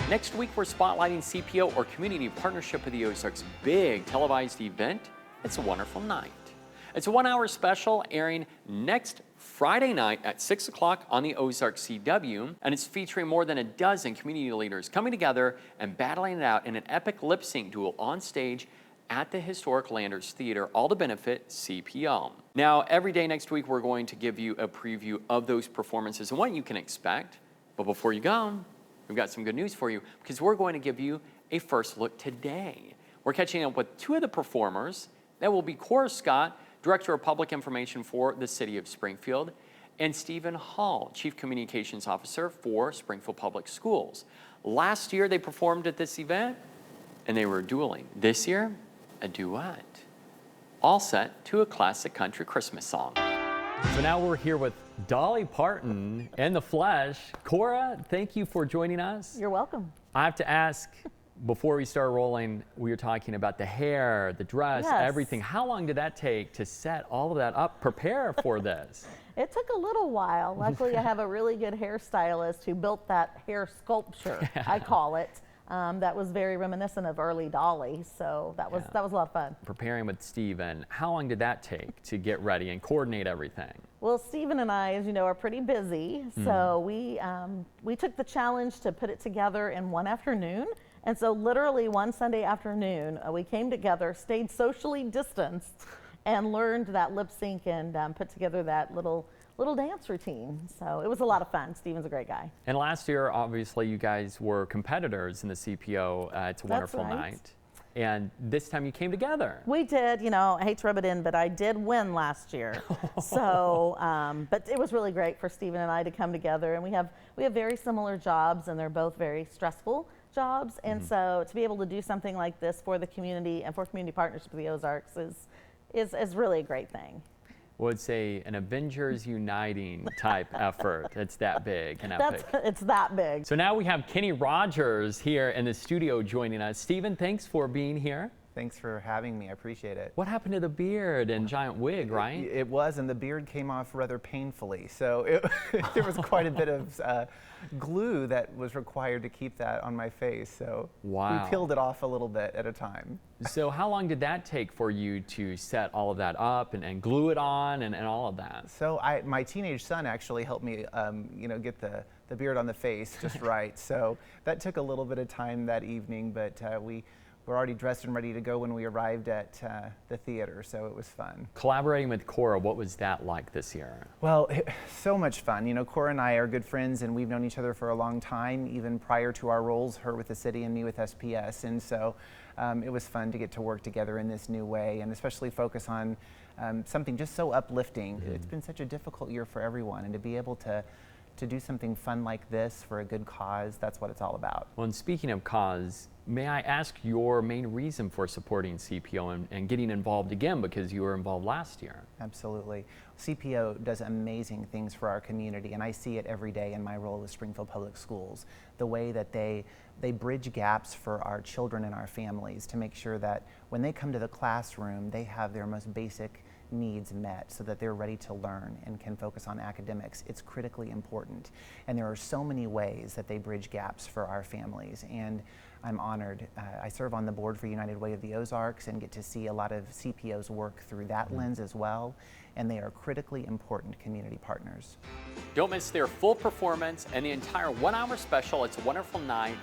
Next week, we're spotlighting CPO, or Community Partnership of the Ozarks' big televised event. It's a Wonderful Night. It's a 1-hour special airing next Friday night at 6 o'clock on the Ozark CW, and it's featuring more than a dozen community leaders coming together and battling it out in an epic lip-sync duel on stage at the historic Landers Theater, all to benefit CPO. Now, every day next week, we're going to give you a preview of those performances and what you can expect. But before you go, we've got some good news for you, because we're going to give you a first look today. We're catching up with two of the performers. That will be Cora, Director of Public Information for the City of Springfield, and Stephen Hall, Chief Communications Officer for Springfield Public Schools. Last year, they performed at this event, and they were dueling. This year, a duet, all set to a classic country Christmas song. So now we're here with Dolly Parton in the flesh. Cora, thank you for joining us. You're welcome. I have to ask, before we start rolling, we were talking about the hair, the dress, Yes. everything. How long did that take to set all of that up, prepare for this? It took a little while. Luckily, I have a really good hairstylist who built that hair sculpture, I call it. That was very reminiscent of early Dolly, so that was a lot of fun. Preparing with Stephen, how long did that take to get ready and coordinate everything? Well, Stephen and I, as you know, are pretty busy, so we took the challenge to put it together in one afternoon. And so literally one Sunday afternoon, we came together, stayed socially distanced, and learned that lip sync and put together that little dance routine. So it was a lot of fun. Stephen's a great guy. And last year, obviously, you guys were competitors in the CPO. It's a Wonderful Night. And this time you came together. We did. You know, I hate to rub it in, but I did win last year. So, but it was really great for Stephen and I to come together. And we have very similar jobs, and they're both very stressful jobs. And so to be able to do something like this for the community and for Community Partnership of the Ozarks is really a great thing. Well, it's an Avengers Uniting type effort. It's that big and epic. It's that big. So now we have Kenny Rogers here in the studio joining us. Stephen, thanks for being here. Thanks for having me. I appreciate it. What happened to the beard and giant wig, right? It was, and the beard came off rather painfully. So there was quite a bit of glue that was required to keep that on my face. So wow. We peeled it off a little bit at a time. So how long did that take for you to set all of that up and glue it on and all of that? So my teenage son actually helped me, get the beard on the face just right. So that took a little bit of time that evening, but we were already dressed and ready to go when we arrived at the theater, so it was fun. Collaborating with Cora, what was that like this year? Well, so much fun. You know, Cora and I are good friends, and we've known each other for a long time, even prior to our roles, her with the city and me with SPS. And so it was fun to get to work together in this new way, and especially focus on something just so uplifting. It's been such a difficult year for everyone, and to be able to do something fun like this for a good cause, that's what it's all about. Well, and speaking of cause, may I ask your main reason for supporting CPO and getting involved again, because you were involved last year? Absolutely. CPO does amazing things for our community, and I see it every day in my role with Springfield Public Schools. The way that they bridge gaps for our children and our families to make sure that when they come to the classroom, they have their most basic needs met so that they're ready to learn and can focus on academics. It's critically important. And there are so many ways that they bridge gaps for our families. And I'm honored. I serve on the board for United Way of the Ozarks and get to see a lot of CPO's work through that lens as well. And they are critically important community partners. Don't miss their full performance and the entire 1-hour special. It's a Wonderful Night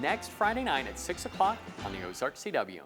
next Friday night at 6 o'clock on the Ozark CW.